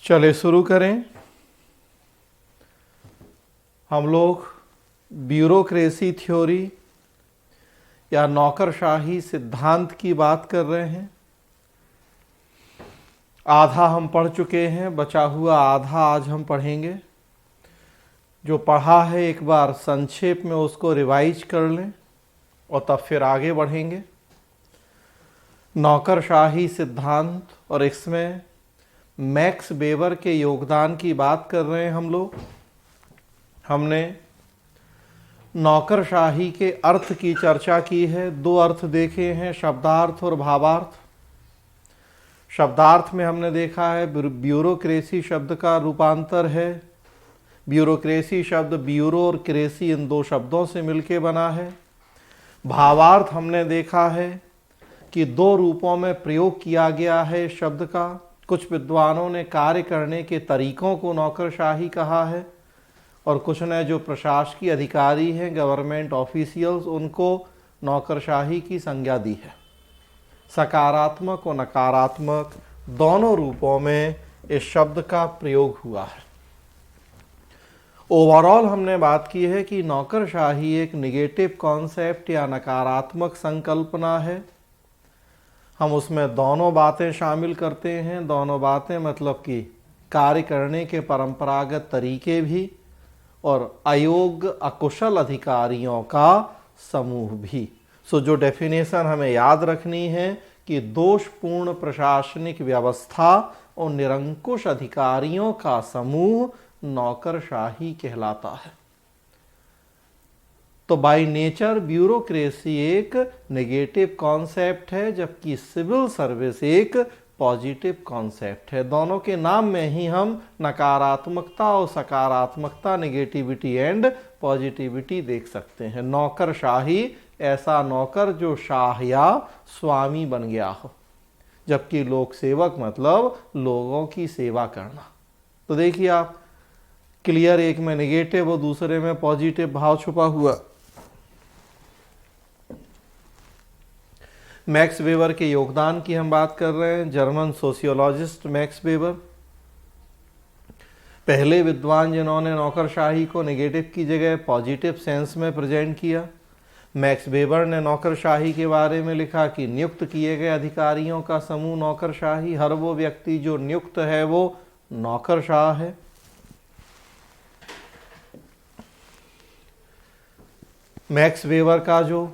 चले शुरू करें। हम लोग ब्यूरोक्रेसी थ्योरी या नौकरशाही सिद्धांत की बात कर रहे हैं। आधा हम पढ़ चुके हैं, बचा हुआ आधा आज हम पढ़ेंगे। जो पढ़ा है एक बार संक्षेप में उसको रिवाइज कर लें और तब फिर आगे बढ़ेंगे। नौकरशाही सिद्धांत और इसमें मैक्स वेबर के योगदान की बात कर रहे हैं हम लोग। हमने नौकरशाही के अर्थ की चर्चा की है। दो अर्थ देखे हैं, शब्दार्थ और भावार्थ। शब्दार्थ में हमने देखा है ब्यूरोक्रेसी शब्द का रूपांतर है। ब्यूरोक्रेसी शब्द ब्यूरो और क्रेसी इन दो शब्दों से मिलके बना है। भावार्थ हमने देखा है कि दो रूपों में प्रयोग किया गया है इस शब्द का। कुछ विद्वानों ने कार्य करने के तरीकों को नौकरशाही कहा है और कुछ ने जो प्रशासकीय अधिकारी हैं, गवर्नमेंट ऑफिशियल्स, उनको नौकरशाही की संज्ञा दी है। सकारात्मक और नकारात्मक दोनों रूपों में इस शब्द का प्रयोग हुआ है। ओवरऑल हमने बात की है कि नौकरशाही एक निगेटिव कॉन्सेप्ट या नकारात्मक संकल्पना है। हम उसमें दोनों बातें शामिल करते हैं। दोनों बातें मतलब कि कार्य करने के परंपरागत तरीके भी और अयोग्य अकुशल अधिकारियों का समूह भी। सो जो डेफिनेशन हमें याद रखनी है कि दोषपूर्ण प्रशासनिक व्यवस्था और निरंकुश अधिकारियों का समूह नौकरशाही कहलाता है। तो बाय नेचर ब्यूरोक्रेसी एक नेगेटिव कॉन्सेप्ट है, जबकि सिविल सर्विस एक पॉजिटिव कॉन्सेप्ट है। दोनों के नाम में ही हम नकारात्मकता और सकारात्मकता, नेगेटिविटी एंड पॉजिटिविटी देख सकते हैं। नौकरशाही ऐसा नौकर जो शाह या स्वामी बन गया हो, जबकि लोक सेवक मतलब लोगों की सेवा करना। तो देखिए आप, क्लियर, एक में नेगेटिव और दूसरे में पॉजिटिव भाव छुपा हुआ। मैक्स वेबर के योगदान की हम बात कर रहे हैं। जर्मन सोशियोलॉजिस्ट मैक्स वेबर पहले विद्वान जिन्होंने नौकरशाही को नेगेटिव की जगह पॉजिटिव सेंस में प्रेजेंट किया। मैक्स वेबर ने नौकरशाही के बारे में लिखा कि नियुक्त किए गए अधिकारियों का समूह नौकरशाही। हर वो व्यक्ति जो नियुक्त है वो नौकरशाह है। मैक्स वेबर का जो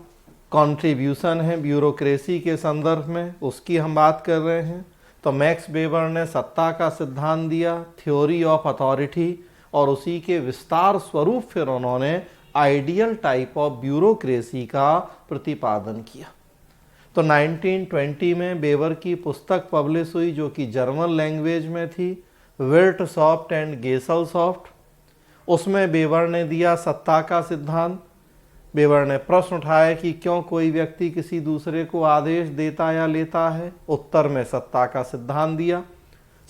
कंट्रीब्यूशन है ब्यूरोक्रेसी के संदर्भ में, उसकी हम बात कर रहे हैं। तो मैक्स वेबर ने सत्ता का सिद्धांत दिया, थ्योरी ऑफ अथॉरिटी, और उसी के विस्तार स्वरूप फिर उन्होंने आइडियल टाइप ऑफ ब्यूरोक्रेसी का प्रतिपादन किया। तो 1920 में वेबर की पुस्तक पब्लिश हुई जो कि जर्मन लैंग्वेज में थी, विर्टसॉफ्ट एंड गेसलसॉफ्ट। उसमें वेबर ने दिया सत्ता का सिद्धांत। वेबर ने प्रश्न उठाया कि क्यों कोई व्यक्ति किसी दूसरे को आदेश देता या लेता है। उत्तर में सत्ता का सिद्धांत दिया।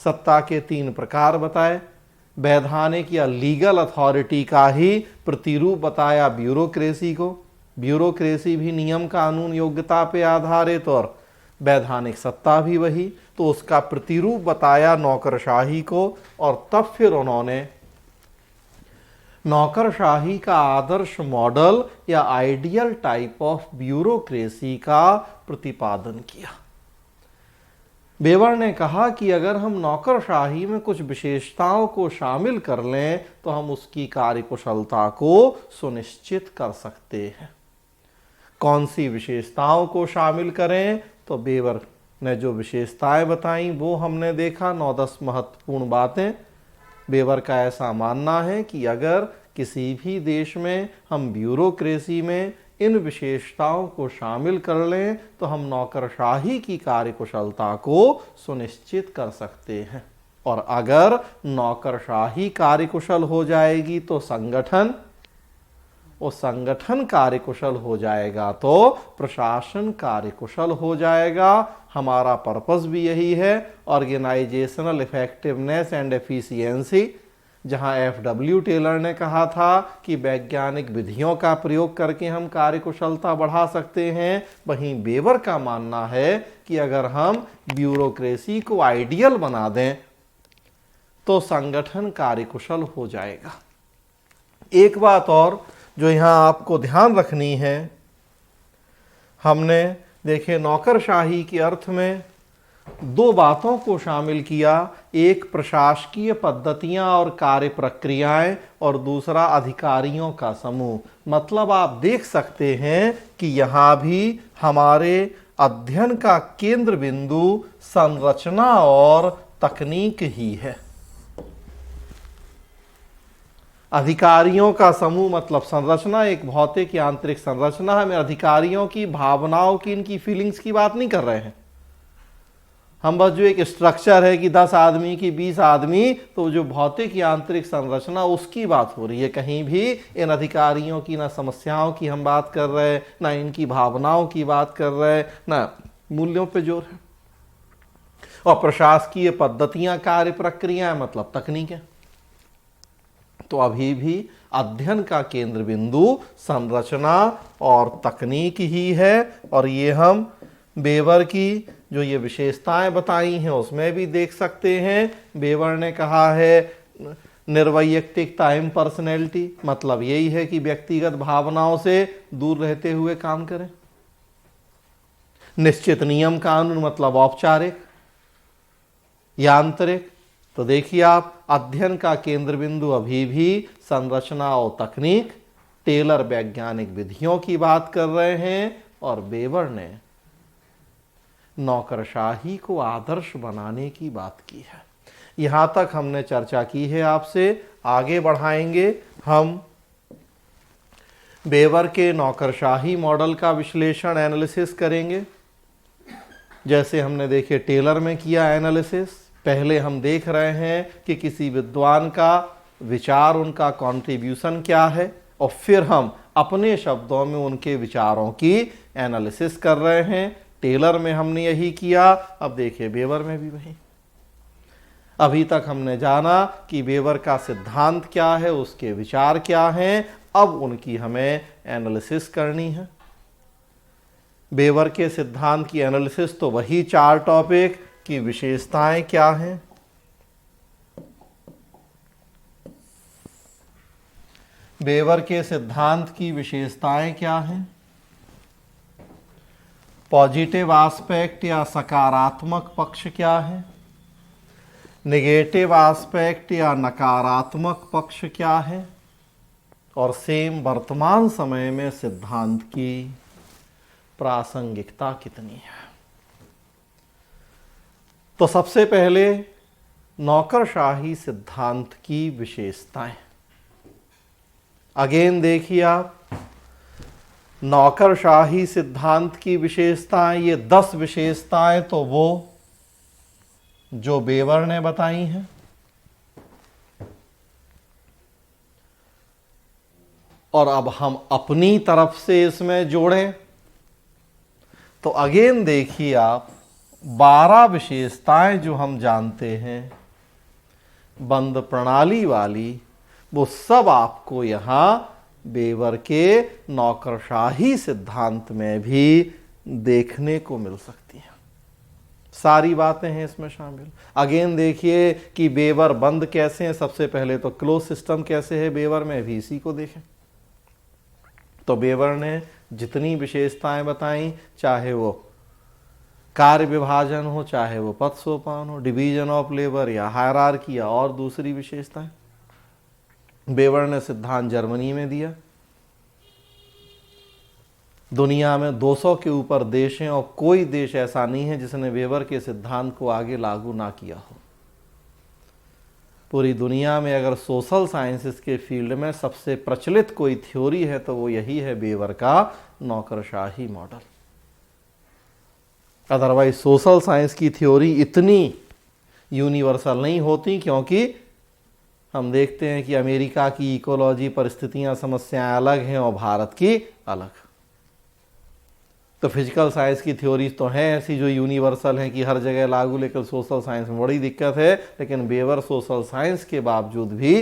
सत्ता के 3 प्रकार बताए। वैधानिक या लीगल अथॉरिटी का ही प्रतिरूप बताया ब्यूरोक्रेसी को। ब्यूरोक्रेसी भी नियम कानून योग्यता पे आधारित और वैधानिक सत्ता भी वही। तो उसका प्रतिरूप बताया नौकरशाही को, और तब फिर उन्होंने नौकरशाही का आदर्श मॉडल या आइडियल टाइप ऑफ ब्यूरोक्रेसी का प्रतिपादन किया। वेबर ने कहा कि अगर हम नौकरशाही में कुछ विशेषताओं को शामिल कर लें तो हम उसकी कार्यकुशलता को सुनिश्चित कर सकते हैं। कौन सी विशेषताओं को शामिल करें? तो वेबर ने जो विशेषताएं बताई वो हमने देखा, 9-10 महत्वपूर्ण बातें। वेबर का ऐसा मानना है कि अगर किसी भी देश में हम ब्यूरोक्रेसी में इन विशेषताओं को शामिल कर लें तो हम नौकरशाही की कार्यकुशलता को सुनिश्चित कर सकते हैं। और अगर नौकरशाही कार्यकुशल हो जाएगी तो संगठन, और संगठन कार्यकुशल हो जाएगा तो प्रशासन कार्यकुशल हो जाएगा। हमारा पर्पस भी यही है, ऑर्गेनाइजेशनल इफेक्टिवनेस एंड एफिशिएंसी। जहां एफडब्ल्यू टेलर ने कहा था कि वैज्ञानिक विधियों का प्रयोग करके हम कार्यकुशलता बढ़ा सकते हैं, वहीं वेबर का मानना है कि अगर हम ब्यूरोक्रेसी को आइडियल बना दें तो संगठन कार्यकुशल हो जाएगा। एक बात और जो यहां आपको ध्यान रखनी है, हमने देखे नौकरशाही के अर्थ में दो बातों को शामिल किया, एक प्रशासकीय पद्धतियां और कार्य प्रक्रियाएं और दूसरा अधिकारियों का समूह। मतलब आप देख सकते हैं कि यहां भी हमारे अध्ययन का केंद्र बिंदु संरचना और तकनीक ही है। अधिकारियों का समूह मतलब संरचना, एक भौतिक यांत्रिक संरचना है। हम अधिकारियों की भावनाओं की, इनकी फीलिंग्स की बात नहीं कर रहे हैं। हम बस जो एक स्ट्रक्चर है कि 10 आदमी की 20 आदमी, तो जो भौतिक यांत्रिक संरचना उसकी बात हो रही है। कहीं भी इन अधिकारियों की ना समस्याओं की हम बात कर रहे हैं, ना इनकी भावनाओं की बात कर रहे हैं, ना मूल्यों पे जोर है। और प्रशासकीय पद्धतियां, कार्य प्रक्रियाएं मतलब तकनीक है। तो अभी भी अध्ययन का केंद्र बिंदु संरचना और तकनीक ही है। और ये हम वेबर की जो ये विशेषताएं बताई हैं उसमें भी देख सकते हैं। वेबर ने कहा है निर्वैयक्तिकता, इम्पर्सनैलिटी, मतलब यही है कि व्यक्तिगत भावनाओं से दूर रहते हुए काम करें। निश्चित नियम कानून मतलब औपचारिक, यांत्रिक। तो देखिए आप, अध्ययन का केंद्र बिंदु अभी भी संरचना और तकनीक, टेलर वैज्ञानिक विधियों की बात कर रहे हैं और वेबर ने नौकरशाही को आदर्श बनाने की बात की है। यहां तक हमने चर्चा की है आपसे। आगे बढ़ाएंगे हम वेबर के नौकरशाही मॉडल का विश्लेषण, एनालिसिस करेंगे। जैसे हमने देखे टेलर में किया एनालिसिस। पहले हम देख रहे हैं कि किसी विद्वान का विचार, उनका कंट्रीब्यूशन क्या है, और फिर हम अपने शब्दों में उनके विचारों की एनालिसिस कर रहे हैं। टेलर में हमने यही किया, अब देखिए वेबर में भी वही। अभी तक हमने जाना कि वेबर का सिद्धांत क्या है, उसके विचार क्या हैं, अब उनकी हमें एनालिसिस करनी है। वेबर के सिद्धांत की एनालिसिस तो वही 4 टॉपिक की विशेषताएं क्या हैं, वेबर के सिद्धांत की विशेषताएं क्या हैं, पॉजिटिव एस्पेक्ट या सकारात्मक पक्ष क्या है, नेगेटिव एस्पेक्ट या नकारात्मक पक्ष क्या है, और सेम वर्तमान समय में सिद्धांत की प्रासंगिकता कितनी है। तो सबसे पहले नौकरशाही सिद्धांत की विशेषताएं। अगेन देखिए आप, नौकरशाही सिद्धांत की विशेषताएं, ये 10 विशेषताएं तो वो जो वेबर ने बताई हैं। और अब हम अपनी तरफ से इसमें जोड़ें तो अगेन देखिए आप, 12 विशेषताएं जो हम जानते हैं बंद प्रणाली वाली, वो सब आपको यहां वेबर के नौकरशाही सिद्धांत में भी देखने को मिल सकती हैं। सारी बातें हैं इसमें शामिल। अगेन देखिए कि वेबर बंद कैसे हैं। सबसे पहले तो क्लोज सिस्टम कैसे है वेबर में, भी इसी को देखें। तो वेबर ने जितनी विशेषताएं बताई, चाहे वो कार्य विभाजन हो, चाहे वो पद सोपान हो, डिवीजन ऑफ लेबर या हायरार्की या और दूसरी विशेषताएं, वेबर ने सिद्धांत जर्मनी में दिया। दुनिया में 200 के ऊपर देश हैं और कोई देश ऐसा नहीं है जिसने वेबर के सिद्धांत को आगे लागू ना किया हो। पूरी दुनिया में अगर सोशल साइंसेस के फील्ड में सबसे प्रचलित कोई थ्योरी है तो वो यही है, वेबर का नौकरशाही मॉडल। अदरवाइज सोशल साइंस की थ्योरी इतनी यूनिवर्सल नहीं होती, क्योंकि हम देखते हैं कि अमेरिका की इकोलॉजी, परिस्थितियां, समस्याएं अलग हैं और भारत की अलग। तो फिजिकल साइंस की थ्योरीज तो हैं ऐसी जो यूनिवर्सल हैं कि हर जगह लागू, लेकिन सोशल साइंस में बड़ी दिक्कत है। लेकिन वेबर सोशल साइंस के बावजूद भी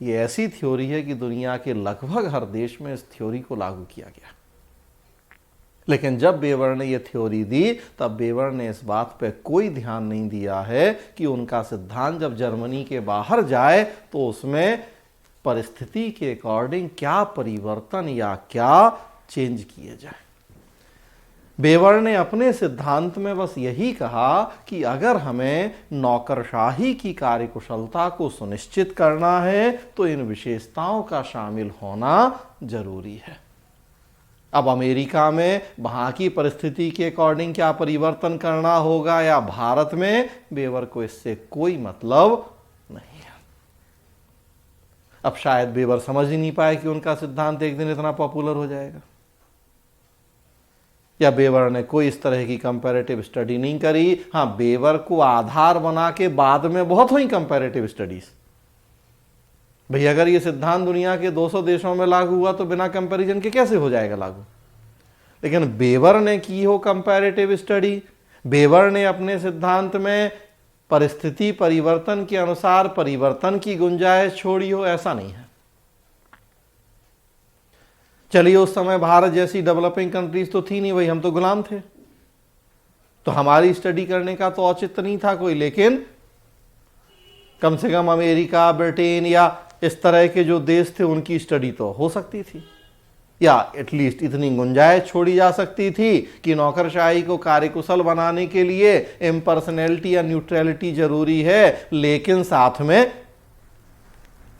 ये ऐसी थ्योरी है कि दुनिया के लगभग हर देश में इस थ्योरी को लागू किया गया। लेकिन जब बेवर ने यह थ्योरी दी तब बेवर ने इस बात पे कोई ध्यान नहीं दिया है कि उनका सिद्धांत जब जर्मनी के बाहर जाए तो उसमें परिस्थिति के अकॉर्डिंग क्या परिवर्तन या क्या चेंज किए जाए। बेवर ने अपने सिद्धांत में बस यही कहा कि अगर हमें नौकरशाही की कार्यकुशलता को सुनिश्चित करना है तो इन विशेषताओं का शामिल होना जरूरी है। अब अमेरिका में वहां की परिस्थिति के अकॉर्डिंग क्या परिवर्तन करना होगा या भारत में, बेवर को इससे कोई मतलब नहीं है। अब शायद बेवर समझ ही नहीं पाए कि उनका सिद्धांत एक दिन इतना पॉपुलर हो जाएगा, या बेवर ने कोई इस तरह की कंपैरेटिव स्टडी नहीं करी। हां, बेवर को आधार बना के बाद में बहुत हुई कंपैरेटिव स्टडीज। भाई अगर ये सिद्धांत दुनिया के 200 देशों में लागू हुआ तो बिना कंपैरिजन के कैसे हो जाएगा लागू। लेकिन बेवर ने की हो कंपैरेटिव स्टडी, बेवर ने अपने सिद्धांत में परिस्थिति परिवर्तन के अनुसार परिवर्तन की गुंजाइश छोड़ी हो, ऐसा नहीं है। चलिए उस समय भारत जैसी डेवलपिंग कंट्रीज तो थी नहीं, भाई हम तो गुलाम थे, तो हमारी स्टडी करने का तो औचित्य नहीं था कोई। लेकिन कम से कम अमेरिका, ब्रिटेन या इस तरह के जो देश थे उनकी स्टडी तो हो सकती थी, या एटलीस्ट इतनी गुंजाइश छोड़ी जा सकती थी कि नौकरशाही को कार्यकुशल बनाने के लिए इम्पर्सनैलिटी या न्यूट्रलिटी जरूरी है, लेकिन साथ में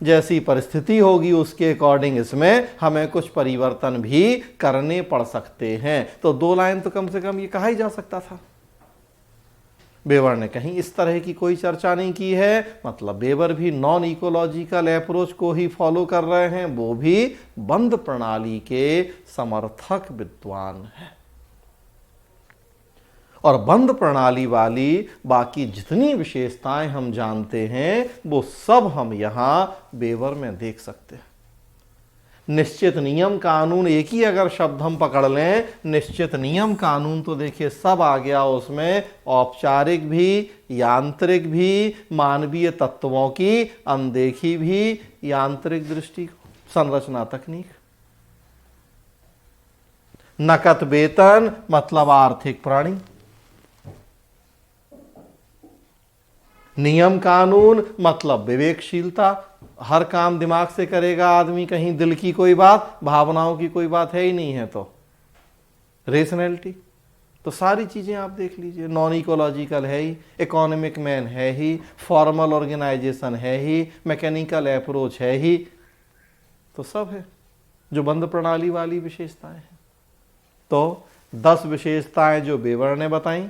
जैसी परिस्थिति होगी उसके अकॉर्डिंग इसमें हमें कुछ परिवर्तन भी करने पड़ सकते हैं। तो 2 लाइन तो कम से कम ये कहा ही जा सकता था। बेवर ने कहीं इस तरह की कोई चर्चा नहीं की है, मतलब बेवर भी नॉन इकोलॉजिकल अप्रोच को ही फॉलो कर रहे हैं, वो भी बंद प्रणाली के समर्थक विद्वान हैं। और बंद प्रणाली वाली बाकी जितनी विशेषताएं हम जानते हैं वो सब हम यहां बेवर में देख सकते हैं। निश्चित नियम कानून, एक ही अगर शब्द हम पकड़ लें, निश्चित नियम कानून, तो देखिए सब आ गया उसमें, औपचारिक भी, यांत्रिक भी, मानवीय तत्वों की अनदेखी भी, यांत्रिक दृष्टि, संरचना तकनीक, नकद वेतन मतलब आर्थिक प्राणी, नियम कानून मतलब विवेकशीलता, हर काम दिमाग से करेगा आदमी, कहीं दिल की कोई बात, भावनाओं की कोई बात है ही नहीं है, तो रेशनैलिटी, तो सारी चीजें आप देख लीजिए। नॉन इकोलॉजिकल है ही, इकोनॉमिक मैन है ही, फॉर्मल ऑर्गेनाइजेशन है ही, मैकेनिकल अप्रोच है ही, तो सब है जो बंद प्रणाली वाली विशेषताएं हैं। तो 10 विशेषताएं जो बेवर ने बताई,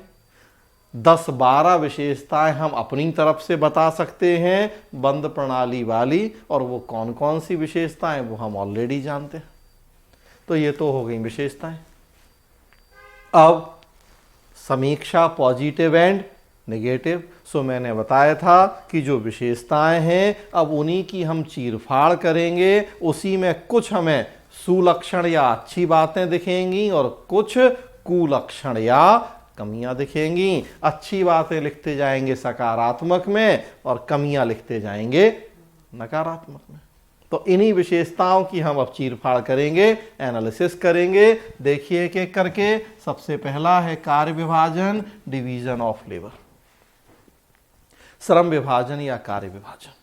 10-12 विशेषताएं हम अपनी तरफ से बता सकते हैं बंद प्रणाली वाली, और वो कौन कौन सी विशेषताएं वो हम ऑलरेडी जानते हैं। तो ये तो हो गई विशेषताएं। अब समीक्षा पॉजिटिव एंड नेगेटिव। सो मैंने बताया था कि जो विशेषताएं हैं अब उन्हीं की हम चीरफाड़ करेंगे, उसी में कुछ हमें सुलक्षण या अच्छी बातें दिखेंगी और कुछ कुलक्षण या कमियां दिखेंगी। अच्छी बातें लिखते जाएंगे सकारात्मक में और कमियां लिखते जाएंगे नकारात्मक में। तो इन्हीं विशेषताओं की हम अब चीरफाड़ करेंगे, एनालिसिस करेंगे। देखिए एक एक करके। सबसे पहला है कार्य विभाजन, डिवीजन ऑफ लेबर, श्रम विभाजन या कार्य विभाजन।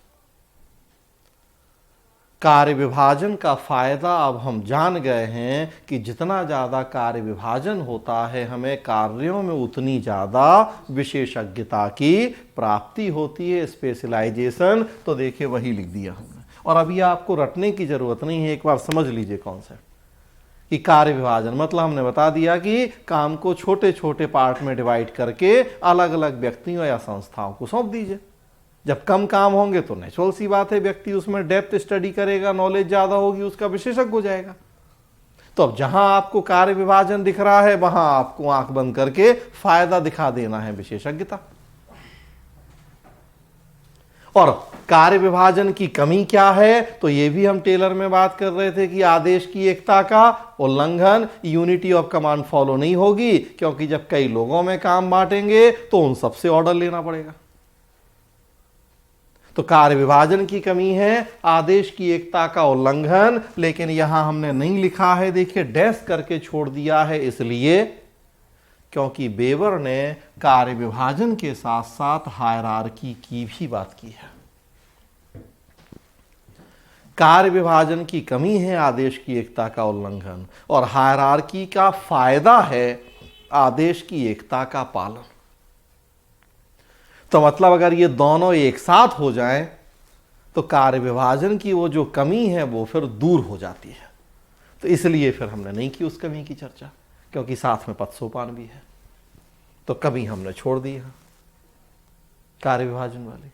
कार्य विभाजन का फायदा अब हम जान गए हैं कि जितना ज्यादा कार्य विभाजन होता है हमें कार्यों में उतनी ज्यादा विशेषज्ञता की प्राप्ति होती है, स्पेशलाइजेशन। तो देखिए वही लिख दिया हमने, और अभी आपको रटने की जरूरत नहीं है, एक बार समझ लीजिए कॉन्सेप्ट कि कार्य विभाजन मतलब हमने बता दिया कि काम को छोटे छोटे पार्ट में डिवाइड करके अलग अलग व्यक्तियों या संस्थाओं को सौंप दीजिए। जब कम काम होंगे तो नेचुरल सी बात है व्यक्ति उसमें डेप्थ स्टडी करेगा, नॉलेज ज्यादा होगी, उसका विशेषज्ञ हो जाएगा। तो अब जहां आपको कार्य विभाजन दिख रहा है वहां आपको आंख बंद करके फायदा दिखा देना है विशेषज्ञता। और कार्य विभाजन की कमी क्या है, तो ये भी हम टेलर में बात कर रहे थे कि आदेश की एकता का उल्लंघन, यूनिटी ऑफ कमांड फॉलो नहीं होगी, क्योंकि जब कई लोगों में काम बांटेंगे तो उन सबसे ऑर्डर लेना पड़ेगा। तो कार्य विभाजन की कमी है, आदेश की एकता का उल्लंघन, लेकिन यहां हमने नहीं लिखा है, देखिए डैश करके छोड़ दिया है, इसलिए क्योंकि वेबर ने कार्य विभाजन के साथ साथ हायरार्की की भी बात की है। कार्य विभाजन की कमी है, आदेश की एकता का उल्लंघन, और हायरार्की का फायदा है आदेश की एकता का पालन। तो मतलब अगर ये दोनों एक साथ हो जाएं तो कार्य विभाजन की वो जो कमी है वो फिर दूर हो जाती है। तो इसलिए फिर हमने नहीं की उस कमी की चर्चा, क्योंकि साथ में पद सोपान भी है, तो कमी हमने छोड़ दी है कार्य विभाजन वाली।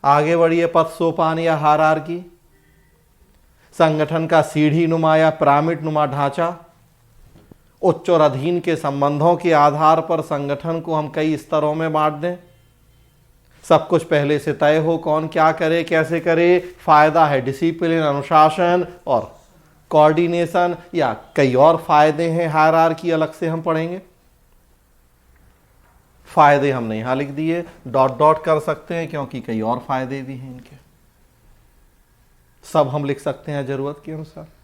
आगे बढ़िए, पद सोपान या हायरार्की, संगठन का सीढ़ी नुमा या पिरामिड नुमा ढांचा। उच्च और अधीन के संबंधों के आधार पर संगठन को हम कई स्तरों में बांट दें, सब कुछ पहले से तय हो, कौन क्या करे कैसे करे, फायदा है डिसिप्लिन, अनुशासन और कोऑर्डिनेशन, या कई और फायदे हैं हायरार्की अलग से हम पढ़ेंगे। फायदे हमने यहां लिख दिए, डॉट डॉट कर सकते हैं क्योंकि कई और फायदे भी हैं इनके, सब हम लिख सकते हैं जरूरत के अनुसार।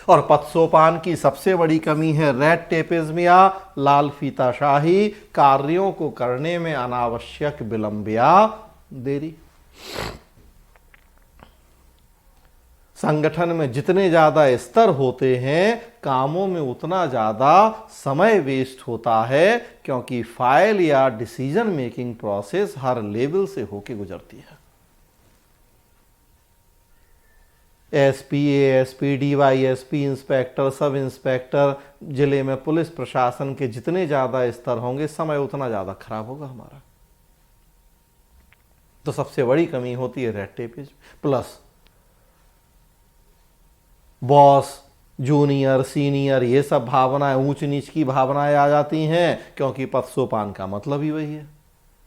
और पद सोपान की सबसे बड़ी कमी है रेड टेपिज्म या लाल फीताशाही, कार्यों को करने में अनावश्यक विलंब या देरी। संगठन में जितने ज्यादा स्तर होते हैं, कामों में उतना ज्यादा समय वेस्ट होता है, क्योंकि फाइल या डिसीजन मेकिंग प्रोसेस हर लेवल से होके गुजरती है। SP, ASP, DYSP, inspector, sub inspector, जिले में पुलिस प्रशासन के जितने ज्यादा स्तर होंगे, समय उतना ज्यादा खराब होगा हमारा। तो सबसे बड़ी कमी होती है red tapism, plus boss, junior, senior, ये सब भावनाएं, ऊंच नीच की भावनाएं आ जाती हैं, क्योंकि पद सोपान का मतलब ही वही है।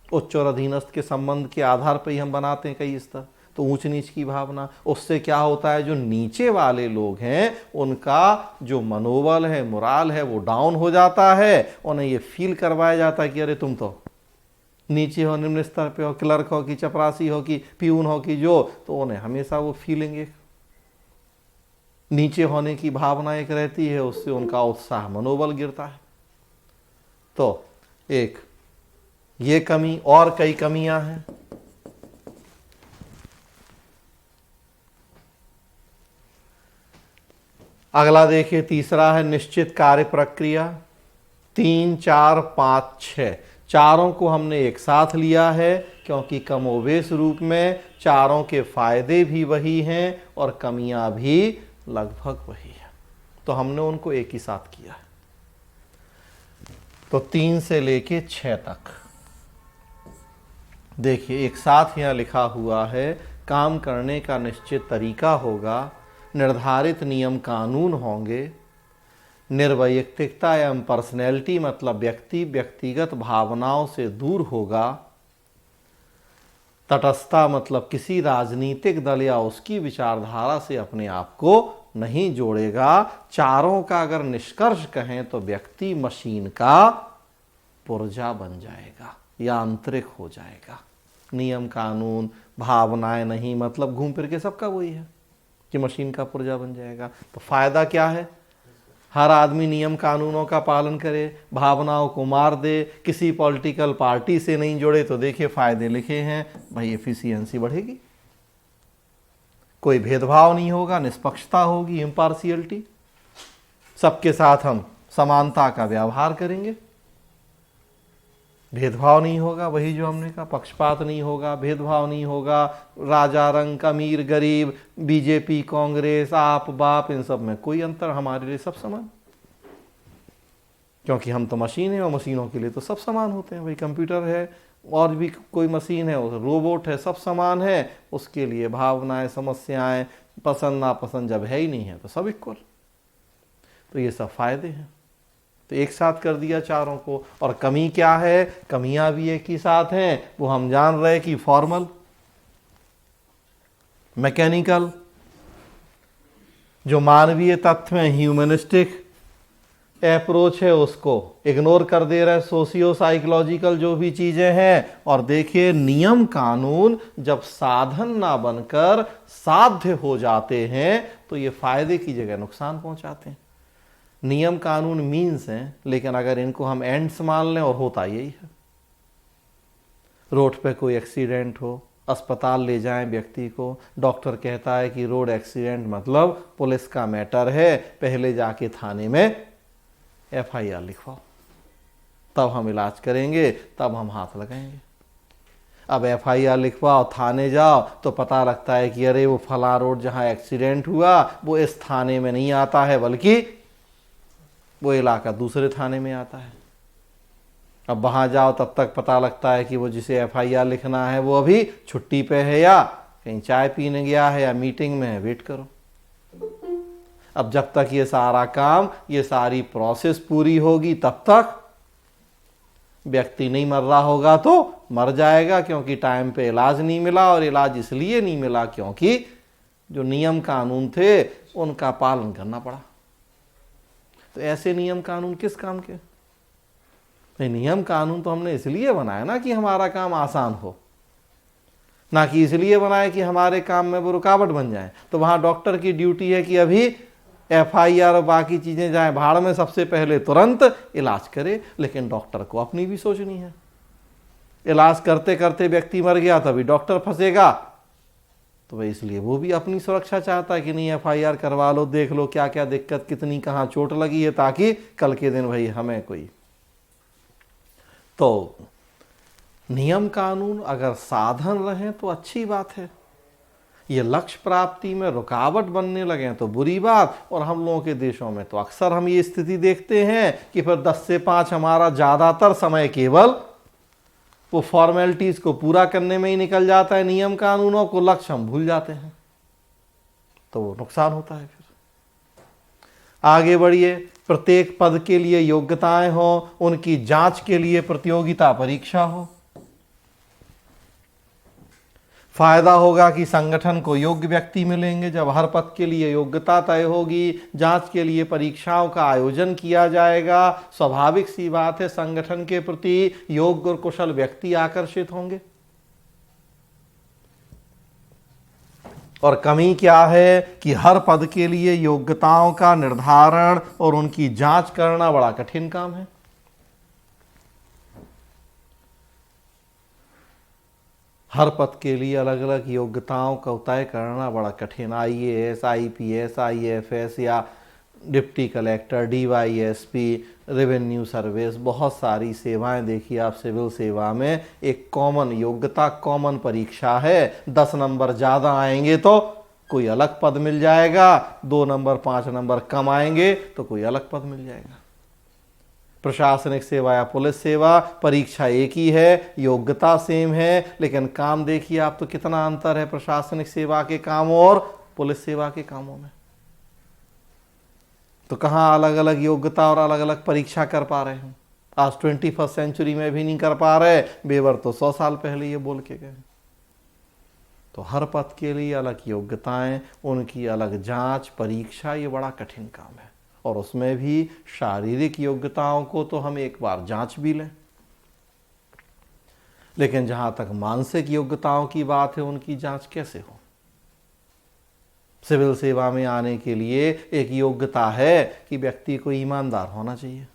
उच्च और अधीनस्थ के संबंध के आधार पर ही हम बनाते हैं कई स्तर, तो ऊंच नीच की भावना, उससे क्या होता है, जो नीचे वाले लोग हैं उनका जो मनोबल है, मोराल है, वो डाउन हो जाता है। उन्हें ये फील करवाया जाता है कि अरे तुम तो नीचे हो, निम्न स्तर पे हो, क्लर्क हो कि चपरासी हो कि प्यून हो कि जो, तो उन्हें हमेशा वो फीलिंग एक नीचे होने की भावना एक रहती है, उससे उनका उत्साह, मनोबल गिरता है। तो एक ये कमी, और कई कमियां हैं। अगला देखिए, तीसरा है निश्चित कार्य प्रक्रिया। 3, 4, 5, 6 चारों को हमने एक साथ लिया है, क्योंकि कमोवेश रूप में चारों के फायदे भी वही हैं और कमियां भी लगभग वही है, तो हमने उनको एक ही साथ किया है। तो 3 से लेके 6 तक देखिए एक साथ यहां लिखा हुआ है, काम करने का निश्चित तरीका होगा, निर्धारित नियम कानून होंगे, निर्वैयक्तिकता एवं पर्सनैलिटी मतलब व्यक्ति व्यक्तिगत भावनाओं से दूर होगा, तटस्थता मतलब किसी राजनीतिक दल या उसकी विचारधारा से अपने आप को नहीं जोड़ेगा। चारों का अगर निष्कर्ष कहें तो व्यक्ति मशीन का पुर्जा बन जाएगा, यांत्रिक हो जाएगा। नियम कानून भावनाएं नहीं, मतलब घूम फिर के सबका वही है कि मशीन का पुर्जा बन जाएगा। तो फायदा क्या है, हर आदमी नियम कानूनों का पालन करे, भावनाओं को मार दे, किसी पॉलिटिकल पार्टी से नहीं जुड़े, तो देखिए फायदे लिखे हैं भाई, एफिशिएंसी बढ़ेगी, कोई भेदभाव नहीं होगा, निष्पक्षता होगी, इम्पार्शियलिटी, सबके साथ हम समानता का व्यवहार करेंगे, भेदभाव नहीं होगा, वही जो हमने कहा, पक्षपात नहीं होगा, भेदभाव नहीं होगा, राजा रंग, अमीर गरीब, बीजेपी कांग्रेस, आप बाप, इन सब में कोई अंतर, हमारे लिए सब समान, क्योंकि हम तो मशीन है और मशीनों के लिए तो सब समान होते हैं। भाई कंप्यूटर है और भी कोई मशीन है, रोबोट है, सब समान है, उसके लिए भावनाएं, समस्याएं, पसंद नापसंद जब है ही नहीं है तो सब इक्वल। तो ये सब फायदे हैं, तो एक साथ कर दिया चारों को। और कमी क्या है, कमियां भी एक ही साथ हैं, वो हम जान रहे कि फॉर्मल, मैकेनिकल, जो मानवीय तत्व हैं, ह्यूमनिस्टिक, अप्रोच है उसको इग्नोर कर दे रहे हैं, सोशियो साइकोलॉजिकल जो भी चीजें हैं। और देखिए नियम कानून जब साधन ना बनकर साध्य हो जाते हैं तो ये फायदे की जगह नुकसान पहुंचाते हैं। नियम कानून मीन्स हैं, लेकिन अगर इनको हम एंड्स मान लें, और होता यही है। रोड पे कोई एक्सीडेंट हो, अस्पताल ले जाएं व्यक्ति को, डॉक्टर कहता है कि रोड एक्सीडेंट मतलब पुलिस का मैटर है, पहले जाके थाने में FIR लिखवाओ, तब हम इलाज करेंगे, तब हम हाथ लगाएंगे। अब FIR लिखवाओ, थाने जाओ तो पता लगता है कि अरे वो फला रोड जहां एक्सीडेंट हुआ वो इस थाने में नहीं आता है, बल्कि वो इलाका दूसरे थाने में आता है। अब वहां जाओ तब तक पता लगता है कि वो जिसे FIR लिखना है वो अभी छुट्टी पे है, या कहीं चाय पीने गया है, या मीटिंग में है, वेट करो। अब जब तक ये सारा काम, ये सारी प्रोसेस पूरी होगी, तब तक व्यक्ति नहीं मर रहा होगा तो मर जाएगा, क्योंकि टाइम पे इलाज नहीं मिला। और इलाज इसलिए नहीं मिला क्योंकि जो नियम कानून थे उनका पालन करना पड़ा। तो ऐसे नियम कानून किस काम के? नियम कानून तो हमने इसलिए बनाया ना कि हमारा काम आसान हो, ना कि इसलिए बनाए कि हमारे काम में वो रुकावट बन जाए। तो वहां डॉक्टर की ड्यूटी है कि अभी FIR और बाकी चीजें जाए भाड़ में, सबसे पहले तुरंत इलाज करे। लेकिन डॉक्टर को अपनी भी सोचनी है। इलाज करते करते व्यक्ति मर गया तभी डॉक्टर फंसेगा, तो भाई इसलिए वो भी अपनी सुरक्षा चाहता है कि नहीं FIR करवा लो, देख लो क्या क्या दिक्कत, कितनी कहाँ चोट लगी है, ताकि कल के दिन भाई हमें कोई। तो नियम कानून अगर साधन रहे तो अच्छी बात है, ये लक्ष्य प्राप्ति में रुकावट बनने लगे तो बुरी बात। और हम लोगों के देशों में तो अक्सर हम ये स्थिति देखते हैं कि फिर 10 से 5 हमारा ज्यादातर समय केवल वो फॉर्मेलिटीज को पूरा करने में ही निकल जाता है, नियम कानूनों को लक्ष्य हम भूल जाते हैं, तो वो नुकसान होता है। फिर आगे बढ़िए। प्रत्येक पद के लिए योग्यताएं हो, उनकी जांच के लिए प्रतियोगिता परीक्षा हो। फायदा होगा कि संगठन को योग्य व्यक्ति मिलेंगे जब हर पद के लिए योग्यता तय होगी, जांच के लिए परीक्षाओं का आयोजन किया जाएगा। स्वाभाविक सी बात है, संगठन के प्रति योग्य और कुशल व्यक्ति आकर्षित होंगे। और कमी क्या है कि हर पद के लिए योग्यताओं का निर्धारण और उनकी जांच करना बड़ा कठिन काम है। हर पद के लिए अलग अलग योग्यताओं का तय करना बड़ा कठिन। IAS, IPS, IFS या deputy collector, DYSP, revenue service, बहुत सारी सेवाएं देखिए आप। सिविल सेवा में एक कॉमन योग्यता, कॉमन परीक्षा है। 10 नंबर ज़्यादा आएंगे तो कोई अलग पद मिल जाएगा, 2 नंबर 5 नंबर कम आएंगे तो कोई अलग पद मिल जाएगा। प्रशासनिक सेवा या पुलिस सेवा, परीक्षा एक ही है, योग्यता सेम है, लेकिन काम देखिए आप तो कितना अंतर है प्रशासनिक सेवा के कामों और पुलिस सेवा के कामों में। तो कहाँ अलग अलग योग्यता और अलग अलग परीक्षा कर पा रहे हैं? आज 21st सेंचुरी में भी नहीं कर पा रहे, बेवर तो 100 साल पहले ये बोल के गए। तो हर पद के लिए अलग योग्यताएं, उनकी अलग जांच परीक्षा, ये बड़ा कठिन काम है। और उसमें भी शारीरिक योग्यताओं को तो हम एक बार जांच भी लें, लेकिन जहां तक मानसिक योग्यताओं की बात है उनकी जांच कैसे हो? सिविल सेवा में आने के लिए एक योग्यता है कि व्यक्ति को ईमानदार होना चाहिए,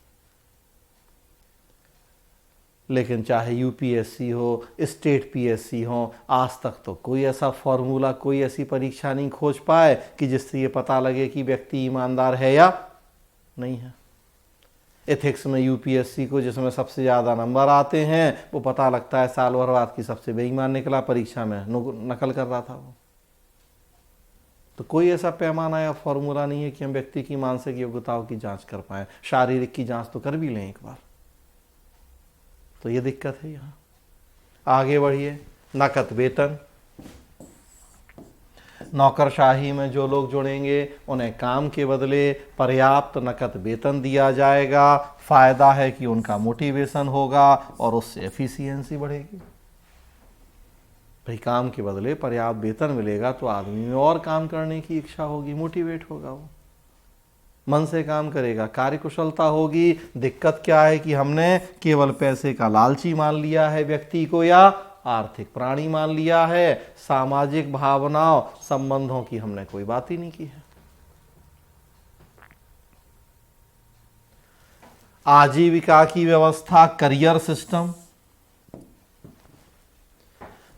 लेकिन चाहे UPSC हो, स्टेट PSC हो, आज तक तो कोई ऐसा फॉर्मूला, कोई ऐसी परीक्षा नहीं खोज पाए कि जिससे ये पता लगे कि व्यक्ति ईमानदार है या नहीं है। एथिक्स में UPSC को जिसमें सबसे ज़्यादा नंबर आते हैं, वो पता लगता है साल भर बाद की सबसे बेईमान निकला, परीक्षा में नकल कर रहा था वो। तो कोई ऐसा पैमाना या फॉर्मूला नहीं है कि हम व्यक्ति की मानसिक योग्यताओं की जांच कर पाए। शारीरिक की जांच तो कर भी लें एक बार, तो ये दिक्कत है यहाँ। आगे बढ़िए। नकद वेतन। नौकरशाही में जो लोग जुड़ेंगे उन्हें काम के बदले पर्याप्त नकद वेतन दिया जाएगा। फायदा है कि उनका मोटिवेशन होगा और उससे एफिशिएंसी बढ़ेगी। भाई काम के बदले पर्याप्त वेतन मिलेगा तो आदमी में और काम करने की इच्छा होगी, मोटिवेट होगा वो। मन से काम करेगा, कार्यकुशलता होगी। दिक्कत क्या है कि हमने केवल पैसे का लालची मान लिया है व्यक्ति को, या आर्थिक प्राणी मान लिया है। सामाजिक भावनाओं, संबंधों की हमने कोई बात ही नहीं की है। आजीविका की व्यवस्था, करियर सिस्टम,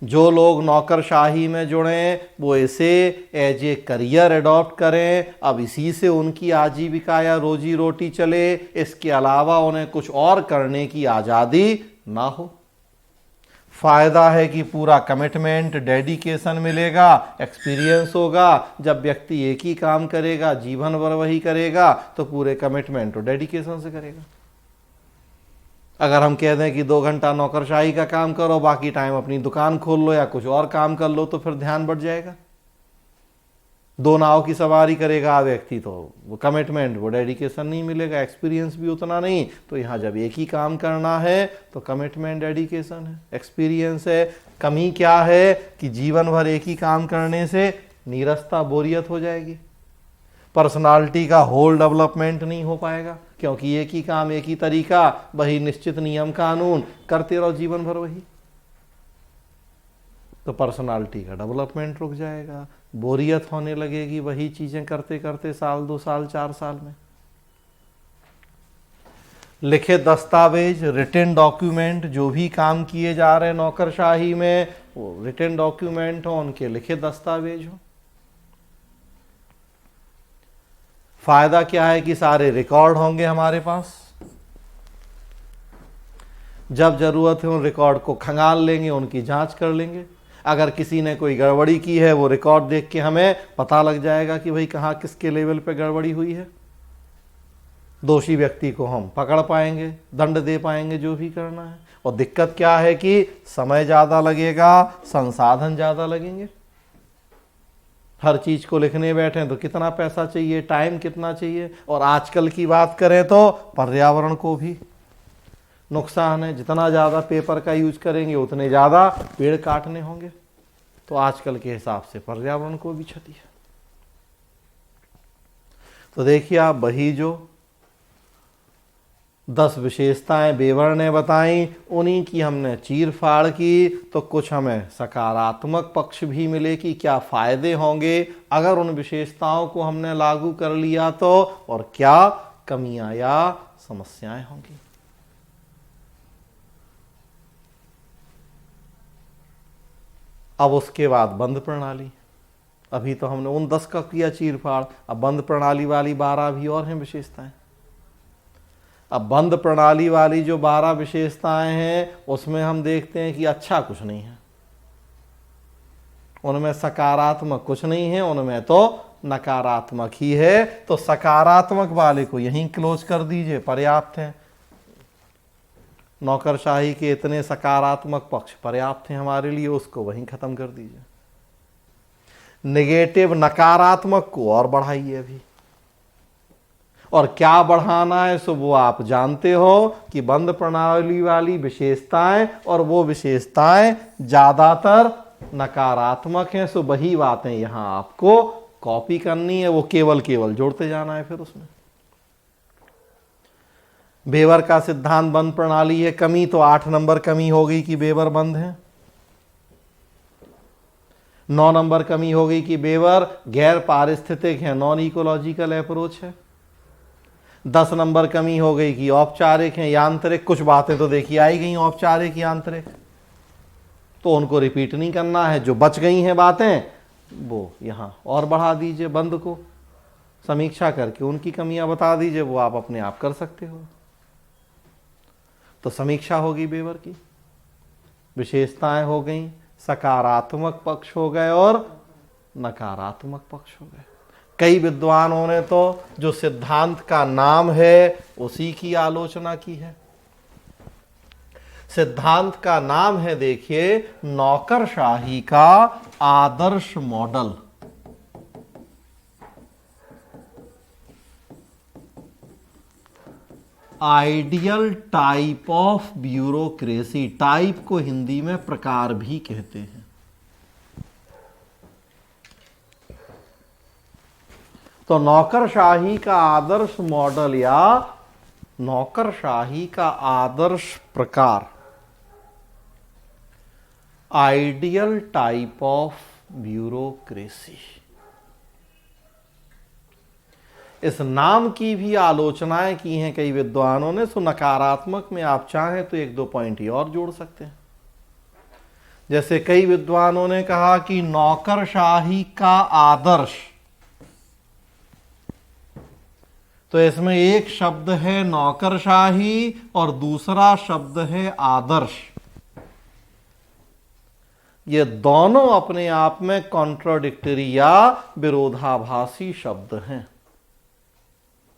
जो लोग नौकरशाही में जुड़े वो इसे एज ए करियर एडॉप्ट करें, अब इसी से उनकी आजीविका या रोजी रोटी चले, इसके अलावा उन्हें कुछ और करने की आज़ादी ना हो। फायदा है कि पूरा कमिटमेंट, डेडिकेशन मिलेगा, एक्सपीरियंस होगा। जब व्यक्ति एक ही काम करेगा, जीवन भर वही करेगा, तो पूरे कमिटमेंट और डेडिकेशन से करेगा। अगर हम कह दें कि 2 घंटा नौकरशाही का काम करो, बाकी टाइम अपनी दुकान खोल लो या कुछ और काम कर लो, तो फिर ध्यान बढ़ जाएगा। 2 नाव की सवारी करेगा व्यक्ति, तो वो कमिटमेंट, वो डेडिकेशन नहीं मिलेगा, एक्सपीरियंस भी उतना नहीं। तो यहाँ जब एक ही काम करना है तो कमिटमेंट, डेडिकेशन है, एक्सपीरियंस है। कमी क्या है कि जीवन भर एक ही काम करने से नीरसता, बोरियत हो जाएगी। पर्सनालिटी का होल डेवलपमेंट नहीं हो पाएगा, क्योंकि एक ही काम, एक ही तरीका, वही निश्चित नियम कानून करते रहो जीवन भर वही, तो पर्सनालिटी का डेवलपमेंट रुक जाएगा, बोरियत होने लगेगी वही चीजें करते करते साल, 2 साल, 4 साल में। लिखित दस्तावेज, रिटन डॉक्यूमेंट, जो भी काम किए जा रहे हैं नौकरशाही में, वो रिटन डॉक्यूमेंट हो, उनके लिखित दस्तावेज हो। फायदा क्या है कि सारे रिकॉर्ड होंगे हमारे पास, जब जरूरत है उन रिकॉर्ड को खंगाल लेंगे, उनकी जांच कर लेंगे। अगर किसी ने कोई गड़बड़ी की है, वो रिकॉर्ड देख के हमें पता लग जाएगा कि भाई कहाँ किसके लेवल पे गड़बड़ी हुई है। दोषी व्यक्ति को हम पकड़ पाएंगे, दंड दे पाएंगे, जो भी करना है। और दिक्कत क्या है कि समय ज़्यादा लगेगा, संसाधन ज़्यादा लगेंगे। हर चीज़ को लिखने बैठें तो कितना पैसा चाहिए, टाइम कितना चाहिए। और आजकल की बात करें तो पर्यावरण को भी नुकसान है, जितना ज़्यादा पेपर का यूज करेंगे उतने ज़्यादा पेड़ काटने होंगे, तो आजकल के हिसाब से पर्यावरण को भी क्षति है। तो देखिए आप, वही जो 10 विशेषताएं बेवर ने बताई, उन्हीं की हमने चीर फाड़ की, तो कुछ हमें सकारात्मक पक्ष भी मिले कि क्या फायदे होंगे अगर उन विशेषताओं को हमने लागू कर लिया तो, और क्या कमियां या समस्याएं होंगी। अब उसके बाद बंद प्रणाली, अभी तो हमने उन 10 का किया चीर फाड़, अब बंद प्रणाली वाली 12 भी और हैं विशेषताएं। अब बंद प्रणाली वाली जो 12 विशेषताएं हैं, उसमें हम देखते हैं कि अच्छा कुछ नहीं है, उनमें सकारात्मक कुछ नहीं है, उनमें तो नकारात्मक ही है। तो सकारात्मक वाले को यहीं क्लोज कर दीजिए, पर्याप्त है। नौकरशाही के इतने सकारात्मक पक्ष पर्याप्त हैं हमारे लिए, उसको वहीं खत्म कर दीजिए। नेगेटिव, नकारात्मक को और बढ़ाइए अभी। और क्या बढ़ाना है सो वो आप जानते हो कि बंद प्रणाली वाली विशेषताएं, और वो विशेषताएं ज्यादातर नकारात्मक हैं, सो वही बातें यहां आपको कॉपी करनी है, वो केवल जोड़ते जाना है फिर उसमें। बेवर का सिद्धांत बंद प्रणाली है, कमी तो 8 नंबर कमी हो गई कि बेवर बंद है। 9 नंबर कमी हो गई कि बेवर गैर पारिस्थितिक है, नॉन इकोलॉजिकल अप्रोच है। 10 नंबर कमी हो गई कि औपचारिक है, यांत्रिक। कुछ बातें तो देखिए आई गई औपचारिक, यांत्रिक, तो उनको रिपीट नहीं करना है। जो बच गई हैं बातें वो यहां और बढ़ा दीजिए, बंद को समीक्षा करके उनकी कमियां बता दीजिए, वो आप अपने आप कर सकते हो। तो समीक्षा होगी बेवर की, विशेषताएं हो गई, सकारात्मक पक्ष हो गए और नकारात्मक पक्ष हो गए। कई विद्वानों ने तो जो सिद्धांत का नाम है उसी की आलोचना की है। सिद्धांत का नाम है, देखिए, नौकरशाही का आदर्श model. Ideal type of bureaucracy, type को हिंदी में प्रकार भी कहते हैं। तो नौकरशाही का आदर्श मॉडल या नौकरशाही का आदर्श प्रकार, आइडियल टाइप ऑफ ब्यूरोक्रेसी। इस नाम की भी आलोचनाएं की हैं कई विद्वानों ने, सो नकारात्मक में आप चाहें तो एक दो पॉइंट ही और जोड़ सकते हैं। जैसे कई विद्वानों ने कहा कि नौकरशाही का आदर्श, तो इसमें एक शब्द है नौकरशाही और दूसरा शब्द है आदर्श। ये दोनों अपने आप में कॉन्ट्राडिक्टरी या विरोधाभासी शब्द हैं।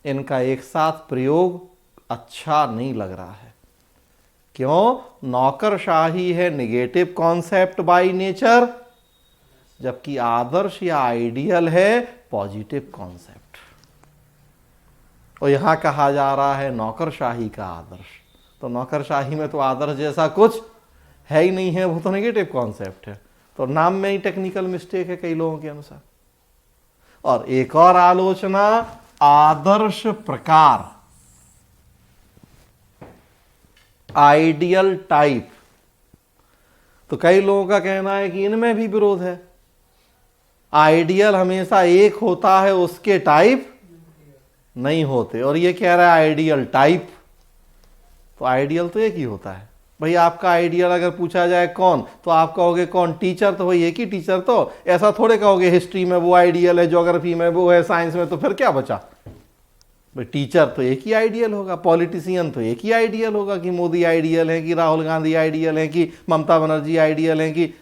इनका एक साथ प्रयोग अच्छा नहीं लग रहा है। क्यों? नौकरशाही है निगेटिव कॉन्सेप्ट बाय नेचर, जबकि आदर्श या आइडियल है पॉजिटिव कॉन्सेप्ट। और यहां कहा जा रहा है नौकरशाही का आदर्श, तो नौकरशाही में तो आदर्श जैसा कुछ है ही नहीं है, वो तो नेगेटिव कॉन्सेप्ट है। तो नाम में ही टेक्निकल मिस्टेक है कई लोगों के अनुसार। और एक और आलोचना, आदर्श प्रकार, आइडियल टाइप। तो कई लोगों का कहना है कि इनमें भी विरोध है। आइडियल हमेशा एक होता है, उसके टाइप नहीं होते। और ये कह रहा है आइडियल टाइप, तो आइडियल तो एक ही होता है। भाई आपका आइडियल अगर पूछा जाए कौन, तो आप कहोगे कौन? टीचर। तो भाई एक ही टीचर, तो ऐसा थोड़े कहोगे हिस्ट्री में वो आइडियल है, ज्योग्राफी में वो है, साइंस में, तो फिर क्या बचा? भाई टीचर तो एक ही आइडियल होगा, पॉलिटिशियन तो एक ही आइडियल होगा कि मोदी आइडियल है, कि राहुल गांधी आइडियल है, कि ममता बनर्जी आइडियल है, कि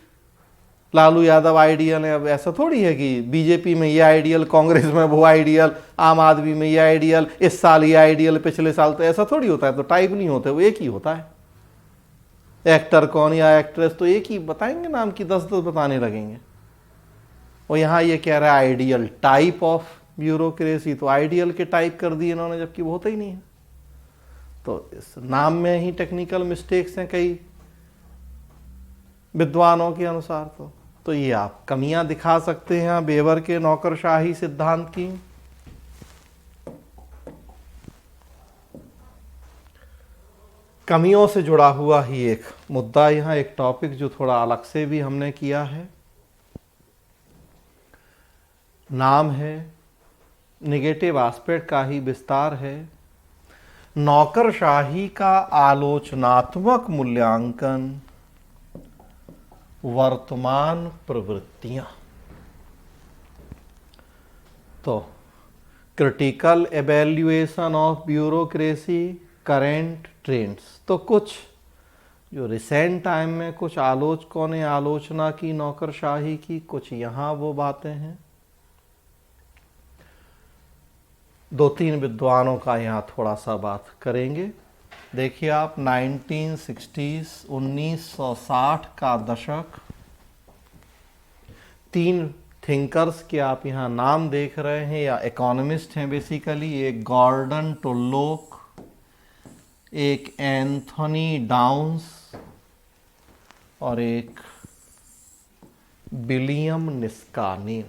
लालू यादव आइडियल है। अब ऐसा थोड़ी है कि बीजेपी में ये आइडियल, कांग्रेस में वो आइडियल, आम आदमी में ये आइडियल, इस साल ये आइडियल, पिछले साल, तो ऐसा थोड़ी होता है। तो टाइप नहीं होते, वो एक ही होता है। एक्टर कौन या एक्ट्रेस तो एक ही बताएंगे, नाम की 10-10 बताने लगेंगे। और यहां ये कह रहा है आइडियल टाइप ऑफ ब्यूरोक्रेसी, तो आइडियल के टाइप कर दिए इन्होंने, जबकि वो होता ही नहीं है। तो इस नाम में ही टेक्निकल मिस्टेक्स हैं कई विद्वानों के अनुसार। तो ये आप कमियां दिखा सकते हैं वेबर के नौकरशाही सिद्धांत की। कमियों से जुड़ा हुआ ही एक मुद्दा यहां, एक टॉपिक जो थोड़ा अलग से भी हमने किया है, नाम है, निगेटिव एस्पेक्ट का ही विस्तार है, नौकरशाही का आलोचनात्मक मूल्यांकन, वर्तमान प्रवृत्तियां। तो critical evaluation of bureaucracy, current trends. तो कुछ जो रिसेंट टाइम में कुछ आलोचकों ने आलोचना की नौकरशाही की, कुछ यहां वो बातें हैं। 2-3 विद्वानों का यहां थोड़ा सा बात करेंगे। देखिए आप 1960s 1960 का दशक, 3 थिंकर्स के आप यहाँ नाम देख रहे हैं, या इकोनॉमिस्ट हैं बेसिकली। एक गॉर्डन टुल्लोक, एक एंथोनी डाउन्स और एक विलियम निस्कार्नी।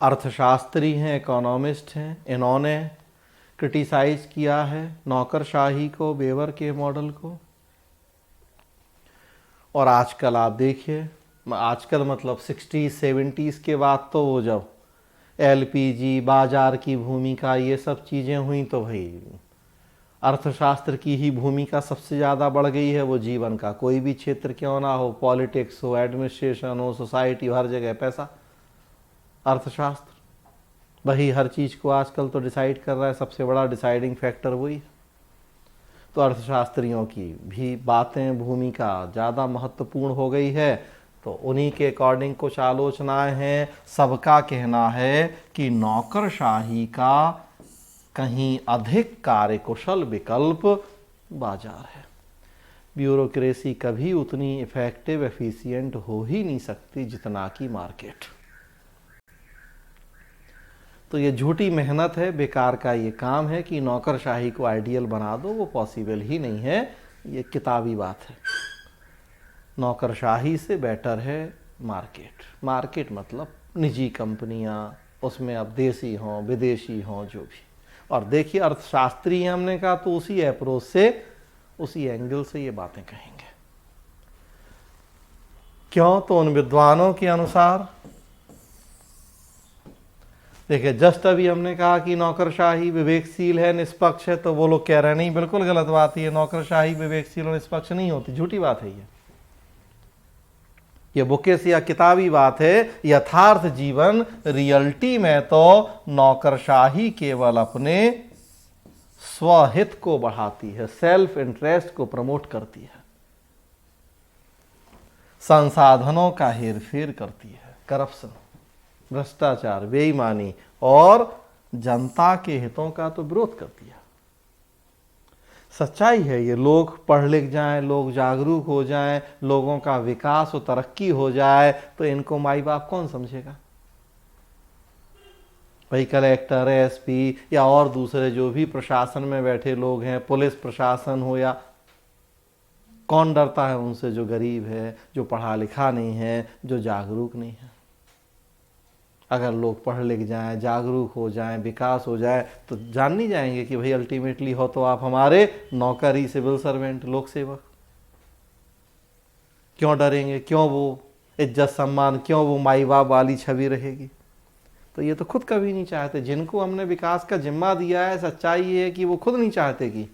अर्थशास्त्री हैं, इकोनॉमिस्ट हैं। इन्होंने क्रिटिसाइज किया है नौकरशाही को, वेबर के मॉडल को। और आजकल आप देखिए, आजकल मतलब 60s 70s के बाद तो वो जब एलपीजी, बाजार की भूमिका, ये सब चीज़ें हुई, तो भाई अर्थशास्त्र की ही भूमिका सबसे ज़्यादा बढ़ गई है। वो जीवन का कोई भी क्षेत्र क्यों ना हो, पॉलिटिक्स हो, एडमिनिस्ट्रेशन हो, सोसाइटी, हर जगह पैसा, अर्थशास्त्र वही हर चीज़ को आजकल तो डिसाइड कर रहा है। सबसे बड़ा डिसाइडिंग फैक्टर वही है। तो अर्थशास्त्रियों की भी बातें, भूमिका ज़्यादा महत्वपूर्ण हो गई है। तो उन्हीं के अकॉर्डिंग कुछ आलोचनाएं हैं। सबका कहना है कि नौकरशाही का कहीं अधिक कार्यकुशल विकल्प बाजार है। ब्यूरोक्रेसी कभी उतनी इफेक्टिव, एफिशिएंट हो ही नहीं सकती जितना कि मार्केट। तो ये झूठी मेहनत है, बेकार का ये काम है कि नौकरशाही को आइडियल बना दो, वो पॉसिबल ही नहीं है। ये किताबी बात है। नौकरशाही से बेटर है मार्केट। मार्केट मतलब निजी कंपनियां, उसमें अब देसी हों विदेशी हों जो भी। और देखिए अर्थशास्त्री हमने कहा तो उसी अप्रोच से, उसी एंगल से ये बातें कहेंगे। क्यों? तो उन विद्वानों के अनुसार देखिए, जस्ट अभी हमने कहा कि नौकरशाही विवेकशील है, निष्पक्ष है, तो वो लोग कह रहे हैं नहीं, बिल्कुल गलत बात है, नौकरशाही विवेकशील और निष्पक्ष नहीं होती, झूठी बात है ये बुकेस या किताबी बात है। यथार्थ जीवन रियलिटी में तो नौकरशाही केवल अपने स्वहित को बढ़ाती है, सेल्फ इंटरेस्ट को प्रमोट करती है, संसाधनों का हेरफेर करती है, करप्शन, भ्रष्टाचार, बेईमानी और जनता के हितों का तो विरोध करती है। सच्चाई है ये। लोग पढ़ लिख जाएं, लोग जागरूक हो जाएं, लोगों का विकास और तरक्की हो जाए तो इनको माई बाप कौन समझेगा? भाई कलेक्टर, एसपी या और दूसरे जो भी प्रशासन में बैठे लोग हैं, पुलिस प्रशासन हो, या कौन डरता है उनसे? जो गरीब है, जो पढ़ा लिखा नहीं है, जो जागरूक नहीं है। अगर लोग पढ़ लिख जाएं, जागरूक हो जाएं, विकास हो जाए तो जान नहीं जाएंगे कि भाई अल्टीमेटली हो तो आप हमारे नौकर ही, सिविल सर्वेंट, लोक सेवक। क्यों डरेंगे? क्यों वो इज्जत सम्मान, क्यों वो माई बाप वाली छवि रहेगी? तो ये तो खुद कभी नहीं चाहते। जिनको हमने विकास का जिम्मा दिया है, सच्चाई ये है कि वो खुद नहीं चाहते कि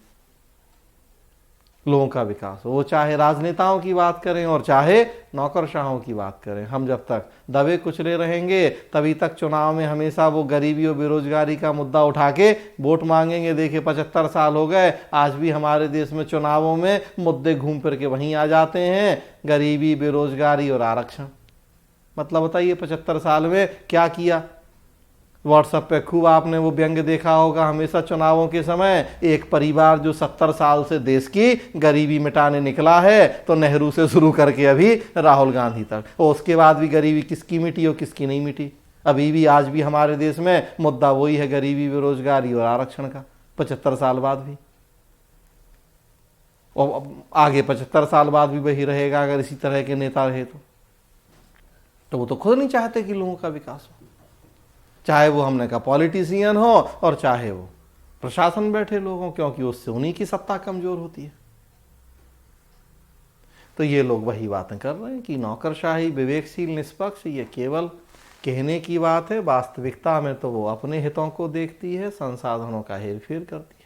लोगों का विकास हो। वो चाहे राजनेताओं की बात करें और चाहे नौकरशाहों की बात करें। हम जब तक दबे कुचले रहेंगे तभी तक चुनाव में हमेशा वो गरीबी और बेरोजगारी का मुद्दा उठा के वोट मांगेंगे। देखिए 75 साल हो गए, आज भी हमारे देश में चुनावों में मुद्दे घूम फिर के वहीं आ जाते हैं, गरीबी, बेरोजगारी और आरक्षण। मतलब बताइए 75 साल में क्या किया? व्हाट्सएप पे खूब आपने वो व्यंग्य देखा होगा हमेशा चुनावों के समय, एक परिवार जो 70 साल से देश की गरीबी मिटाने निकला है, तो नेहरू से शुरू करके अभी राहुल गांधी तक, और उसके बाद भी गरीबी किसकी मिटी और किसकी नहीं मिटी। अभी भी आज भी हमारे देश में मुद्दा वही है, गरीबी, बेरोजगारी और आरक्षण का, 75 साल बाद भी। और आगे 75 साल बाद भी वही रहेगा अगर इसी तरह के नेता रहे तो वो तो खुद नहीं चाहते कि लोगों का विकास हो, चाहे वो हमने कहा पॉलिटिशियन हो और चाहे वो प्रशासन बैठे लोग हों, क्योंकि उससे उन्हीं की सत्ता कमजोर होती है। तो ये लोग वही बातें कर रहे हैं कि नौकरशाही विवेकशील निष्पक्ष, ये केवल कहने की बात है। वास्तविकता में तो वो अपने हितों को देखती है, संसाधनों का हेरफेर करती है।